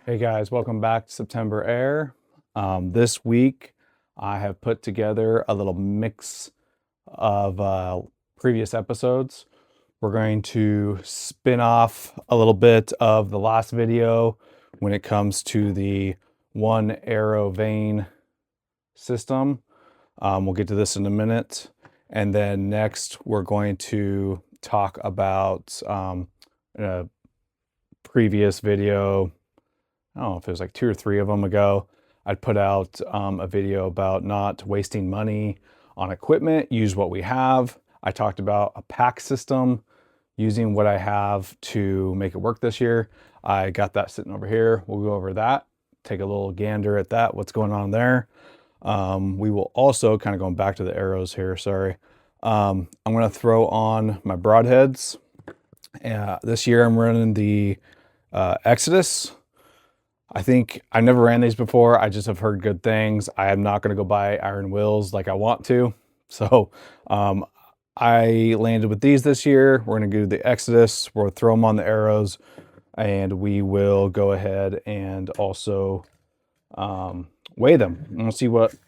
Hey guys, welcome back to September Air. This week I have put together a little mix of previous episodes. We're going to spin off a little bit of the last video when it comes to the one arrow vane system. We'll get to this in a minute. And then next we're going to talk about in a previous video, I don't know if it was like 2 or 3 of them ago, I'd put out a video about not wasting money on equipment, use what we have. I talked about a pack system, using what I have to make it work this year. I got that sitting over here. We'll go over that, take a little gander at that, what's going on there. We will also, kind of going back to the arrows here, sorry. I'm gonna throw on my broadheads. This year I'm running the Exodus. I think I never ran these before. I just have heard good things. I am not going to go buy iron wills like I want to. So I landed with these this year. We're going to do the Exodus. We'll throw them on the arrows, and we will go ahead and also weigh them. And we'll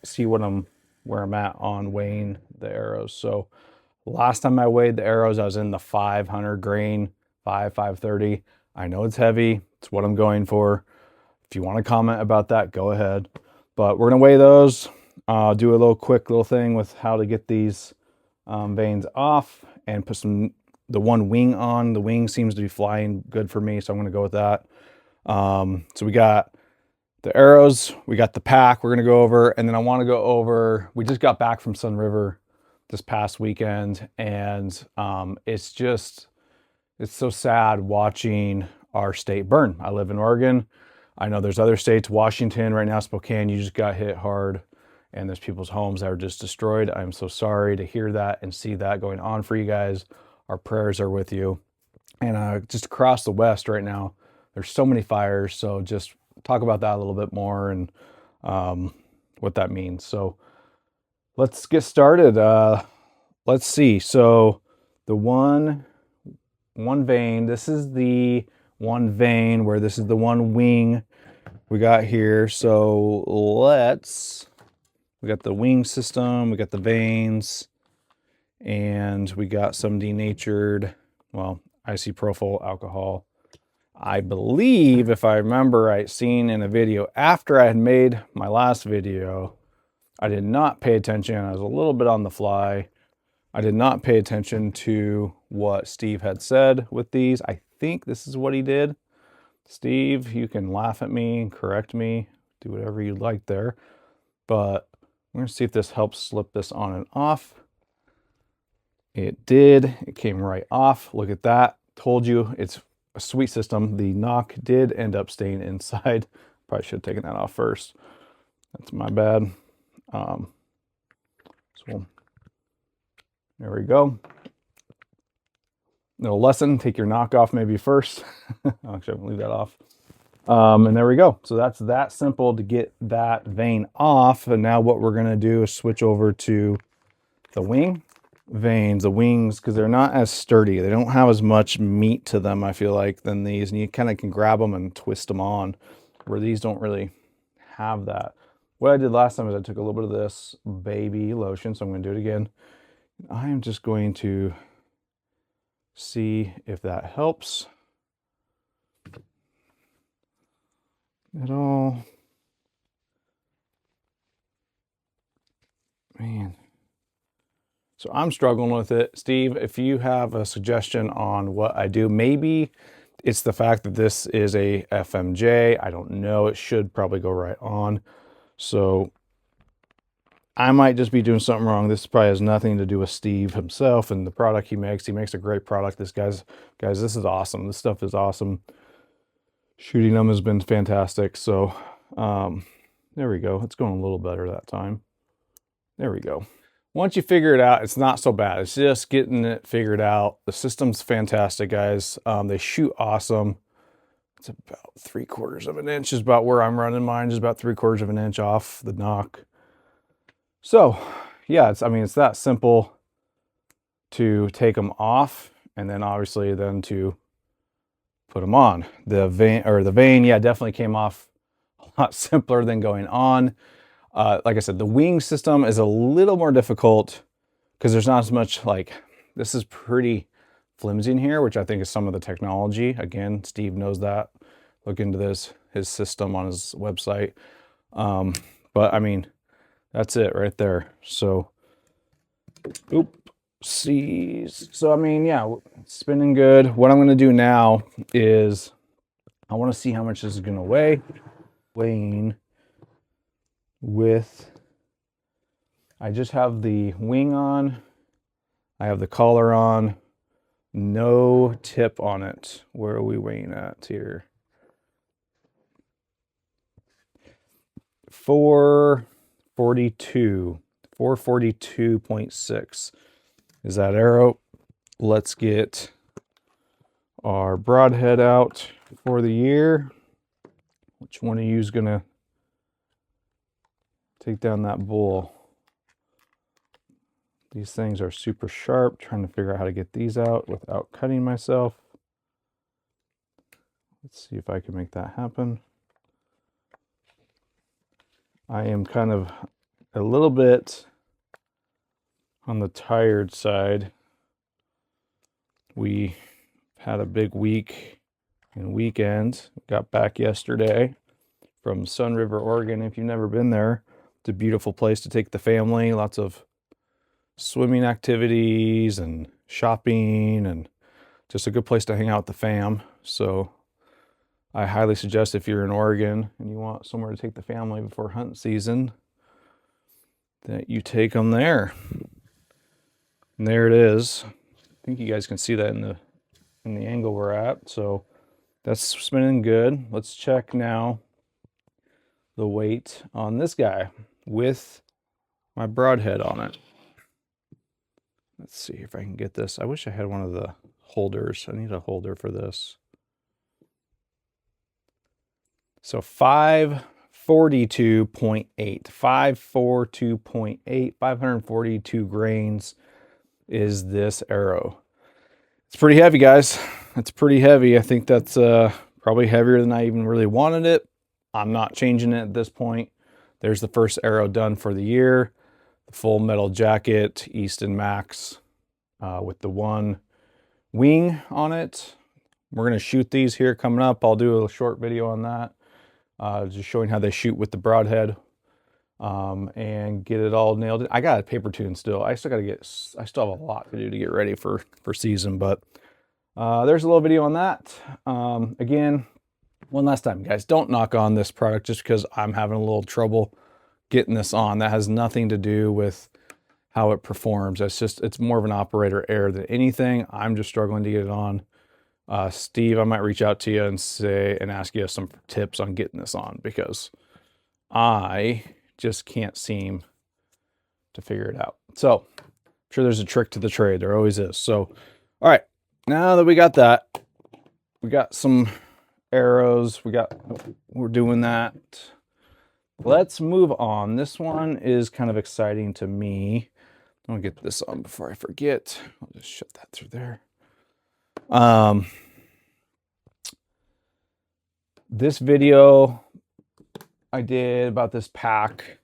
see where I'm at on weighing the arrows. So last time I weighed the arrows, I was in the 500 grain, 530. I know it's heavy. It's what I'm going for. If you want to comment about that, go ahead. But we're going to weigh those, do a quick little thing with how to get these vanes off and put the one wing on. The wing seems to be flying good for me, so I'm going to go with that. So we got the arrows, we got the pack we're going to go over, and then I want to go over, we just got back from Sun River this past weekend, and it's so sad watching our state burn. I live in Oregon. I know there's other states, Washington right now, Spokane, you just got hit hard, and there's people's homes that are just destroyed. I'm so sorry to hear that and see that going on for you guys. Our prayers are with you. And just across the West right now, there's so many fires. So just talk about that a little bit more and what that means. So let's get started. Let's see. So the one vane, this is the one vane where this is the one wing we got here. So we got the wing system, we got the vanes, and we got some denatured, well, isopropyl alcohol. I believe, if I remember right, seen in a video after I had made my last video, I did not pay attention. I was a little bit on the fly. I did not pay attention to what Steve had said with these. I think this is what he did. Steve, you can laugh at me and correct me, do whatever you'd like there. But we're gonna see if this helps slip this on and off. It did, it came right off. Look at that, told you it's a sweet system. The knock did end up staying inside. Probably should have taken that off first. That's my bad. So there we go. Little lesson, take your knock off maybe first. Actually, I'm gonna leave that off. And there we go. So that's that simple to get that vane off. And now what we're gonna do is switch over to the wing vanes, the wings, because they're not as sturdy. They don't have as much meat to them, I feel like, than these. And you kind of can grab them and twist them on, where these don't really have that. What I did last time is I took a little bit of this baby lotion, so I'm gonna do it again. I am just going to see if that helps at all. Man. So I'm struggling with it. Steve, if you have a suggestion on what I do, maybe it's the fact that this is a FMJ. I don't know. It should probably go right on. So I might just be doing something wrong. This probably has nothing to do with Steve himself and the product he makes. He makes a great product. Guys, this is awesome. This stuff is awesome. Shooting them has been fantastic. So there we go. It's going a little better that time. There we go. Once you figure it out, it's not so bad. It's just getting it figured out. The system's fantastic, guys. They shoot awesome. It's about 3/4 of an inch is about where I'm running mine, just about 3/4 of an inch off the knock. So yeah, it's that simple to take them off, and then obviously then to put them on. The vane, yeah, definitely came off a lot simpler than going on. Like I said, the wing system is a little more difficult because there's not as much, like, this is pretty flimsy in here, which I think is some of the technology. Again, Steve knows that. Look into his system on his website. But I mean, that's it right there. So, oopsies. So I mean, yeah, it's spinning good. What I'm going to do now is I want to see how much this is going to weigh. Weighing with, I just have the wing on, I have the collar on, no tip on it. Where are we weighing at here? 442, 442.6 is that arrow. Let's get our broadhead out for the year. Which one of you is gonna take down that bull? These things are super sharp, trying to figure out how to get these out without cutting myself. Let's see if I can make that happen. I am kind of a little bit on the tired side. We had a big week and weekend. Got back yesterday from Sun River, Oregon. If you've never been there, it's a beautiful place to take the family. Lots of swimming activities and shopping, and just a good place to hang out with the fam. So I highly suggest, if you're in Oregon and you want somewhere to take the family before hunt season, that you take them there. And there it is. I think you guys can see that in the angle we're at. So that's spinning good. Let's check now the weight on this guy with my broadhead on it. Let's see if I can get this. I wish I had one of the holders. I need a holder for this. So 542.8, 542.8, 542 grains is this arrow. It's pretty heavy, guys. It's pretty heavy. I think that's probably heavier than I even really wanted it. I'm not changing it at this point. There's the first arrow done for the year. The full metal jacket, Easton Max, with the one wing on it. We're going to shoot these here coming up. I'll do a short video on that, just showing how they shoot with the broadhead, and get it all nailed in. I got a paper tune still. I still have a lot to do to get ready for season, but there's a little video on that. Again, one last time, guys, don't knock on this product just because I'm having a little trouble getting this on. That has nothing to do with how it performs. It's more of an operator error than anything. I'm just struggling to get it on. Steve, I might reach out to you and ask you some tips on getting this on, because I just can't seem to figure it out. So I'm sure there's a trick to the trade. There always is. So, all right, now that we got that, we got some arrows. We're doing that. Let's move on. This one is kind of exciting to me. I'll get this on before I forget. I'll just shut that through there. This video I did about this pack,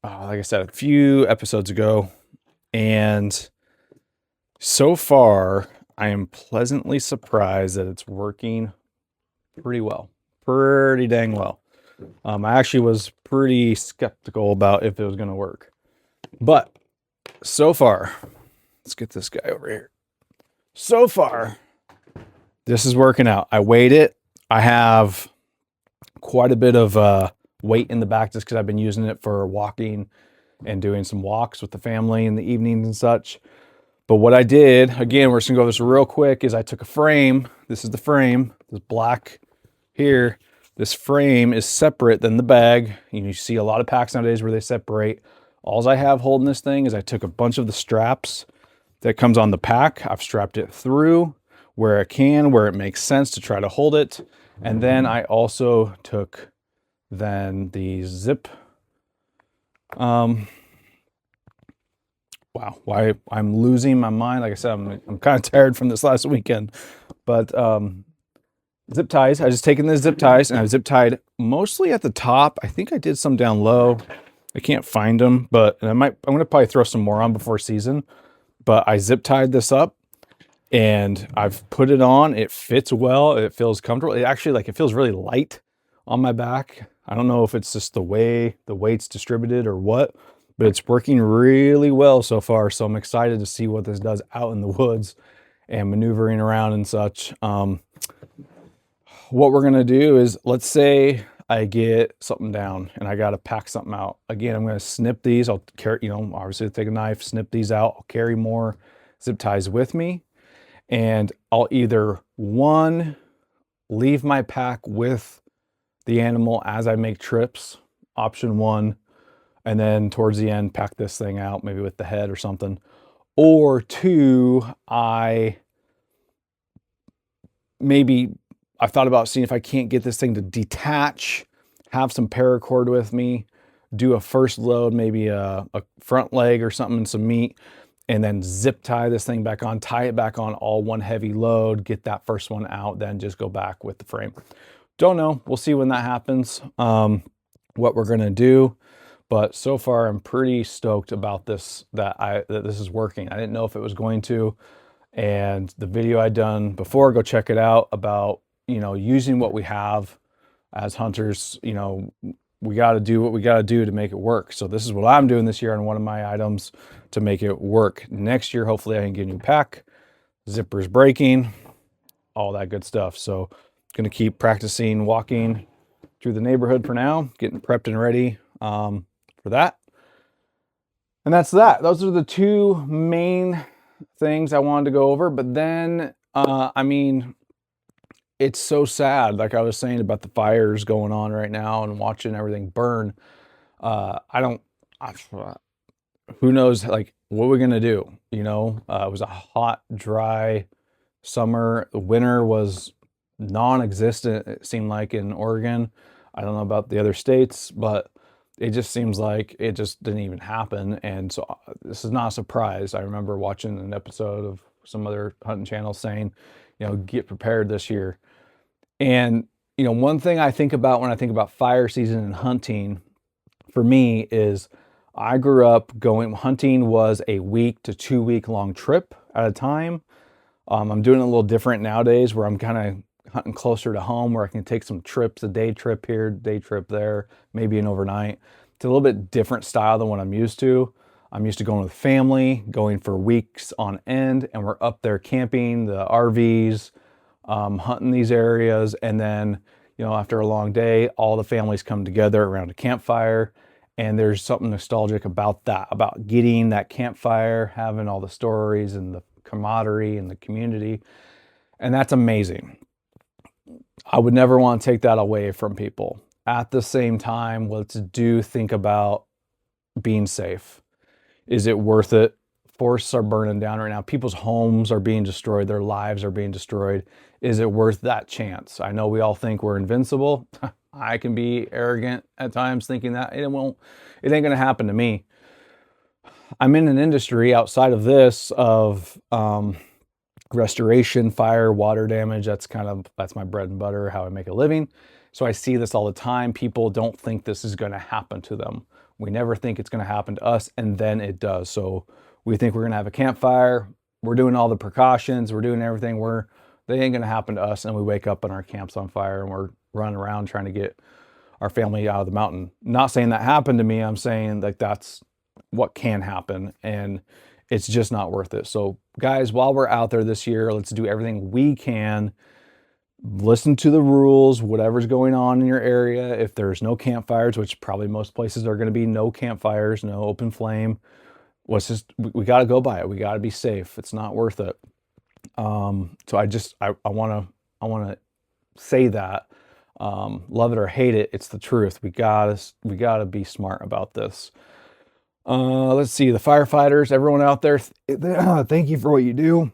like I said, a few episodes ago, and so far I am pleasantly surprised that it's working pretty well, pretty dang well. I actually was pretty skeptical about if it was going to work, but so far, let's get this guy over here. So far, this is working out. I weighed it. I have quite a bit of weight in the back just because I've been using it for walking and doing some walks with the family in the evenings and such. But what I did, again, we're just gonna go over this real quick, is I took a frame. This is the frame, this black here. This frame is separate than the bag. You see a lot of packs nowadays where they separate. All I have holding this thing is I took a bunch of the straps that comes on the pack. I've strapped it through where it makes sense to try to hold it. And then I also took the zip. Wow, why I'm losing my mind. Like I said, I'm kind of tired from this last weekend, But zip ties, I just taken the zip ties and I've zip tied mostly at the top. I think I did some down low. I can't find them, but I'm going to probably throw some more on before season. But I zip tied this up and I've put it on. It fits well. It feels comfortable. It actually, like, it feels really light on my back. I don't know if it's just the way the weight's distributed or what, but it's working really well so far. So I'm excited to see what this does out in the woods and maneuvering around and such. What we're gonna do is, let's say I get something down and I gotta pack something out. Again, I'm gonna snip these. I'll carry, obviously take a knife, snip these out. I'll carry more zip ties with me. And I'll either, one, leave my pack with the animal as I make trips, option one, and then towards the end, pack this thing out, maybe with the head or something. Or two, I've thought about seeing if I can't get this thing to detach, have some paracord with me, do a first load, maybe a front leg or something and some meat, and then zip tie this thing back on, tie it back on, all one heavy load, get that first one out, then just go back with the frame. Don't know. We'll see when that happens, what we're going to do. But so far, I'm pretty stoked about this, that this is working. I didn't know if it was going to. And the video I'd done before, go check it out, about, using what we have as hunters. We got to do what we got to do to make it work. So this is what I'm doing this year on one of my items to make it work. Next year, hopefully I can get a new pack, zippers breaking, all that good stuff. So going to keep practicing walking through the neighborhood for now, getting prepped and ready for that. And that's that. Those are the two main things I wanted to go over. But then, it's so sad, like I was saying about the fires going on right now and watching everything burn. Who knows, like, what we're gonna do? It was a hot, dry summer. The winter was non-existent, it seemed like, in Oregon. I don't know about the other states, but it just seems like it just didn't even happen. And so this is not a surprise. I remember watching an episode of some other hunting channel saying, get prepared this year. And, one thing I think about when I think about fire season and hunting, for me, is I grew up hunting was a week to 2 week long trip at a time. I'm doing it a little different nowadays, where I'm kind of hunting closer to home, where I can take some trips, a day trip here, day trip there, maybe an overnight. It's a little bit different style than what I'm used to. I'm used to going with family, going for weeks on end, and we're up there camping, the RVs, hunting these areas. And then, after a long day, all the families come together around a campfire. And there's something nostalgic about that, about getting that campfire, having all the stories and the camaraderie and the community. And that's amazing. I would never want to take that away from people. At the same time, let's think about being safe. Is it worth it? Forests are burning down right now. People's homes are being destroyed. Their lives are being destroyed. Is it worth that chance? I know we all think we're invincible. I can be arrogant at times, thinking that it ain't going to happen to me. I'm in an industry outside of this of restoration, fire, water damage. That's my bread and butter, how I make a living. So I see this all the time. People don't think this is going to happen to them. We never think it's going to happen to us, and then it does. So we think we're going to have a campfire. We're doing all the precautions. We're doing everything. They ain't going to happen to us, and we wake up and our camp's on fire, and we're running around trying to get our family out of the mountain. Not saying that happened to me. I'm saying, like, that's what can happen, and it's just not worth it. So guys, while we're out there this year, let's do everything we can. Listen to the rules, whatever's going on in your area. If there's no campfires, which probably most places are going to be no campfires, no open flame, we got to go by it. We got to be safe. It's not worth it. So I want to say that, love it or hate it, it's the truth. We gotta be smart about this. Let's see, the firefighters, everyone out there, thank you for what you do.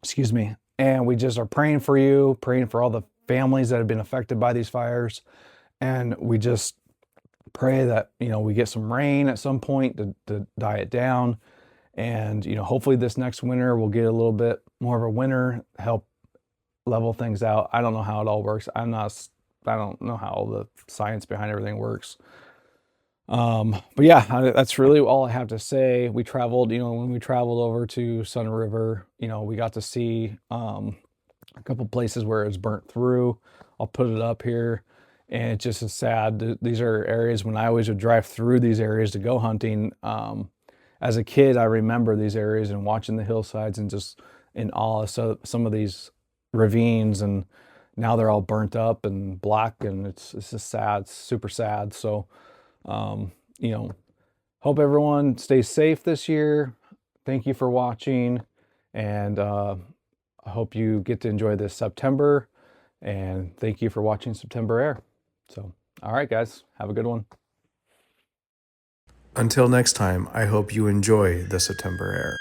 Excuse me. And we just are praying for you, praying for all the families that have been affected by these fires. And we just pray that, we get some rain at some point to die it down. And, hopefully this next winter we'll get a little bit more of a winter, help level things out. I don't know how it all works. I don't know how all the science behind everything works. But yeah, that's really all I have to say. We traveled, when we traveled over to Sun River, we got to see a couple places where it's burnt through. I'll put it up here, and it just is sad. These are areas when I always would drive through these areas to go hunting. As a kid, I remember these areas and watching the hillsides and just in awe. So some of these ravines, and now they're all burnt up and black, and it's just sad. It's super sad. So, you know, hope everyone stays safe this year. Thank you for watching, and I hope you get to enjoy this September. And thank you for watching September Air. So, all right, guys, have a good one. Until next time, I hope you enjoy the September Air.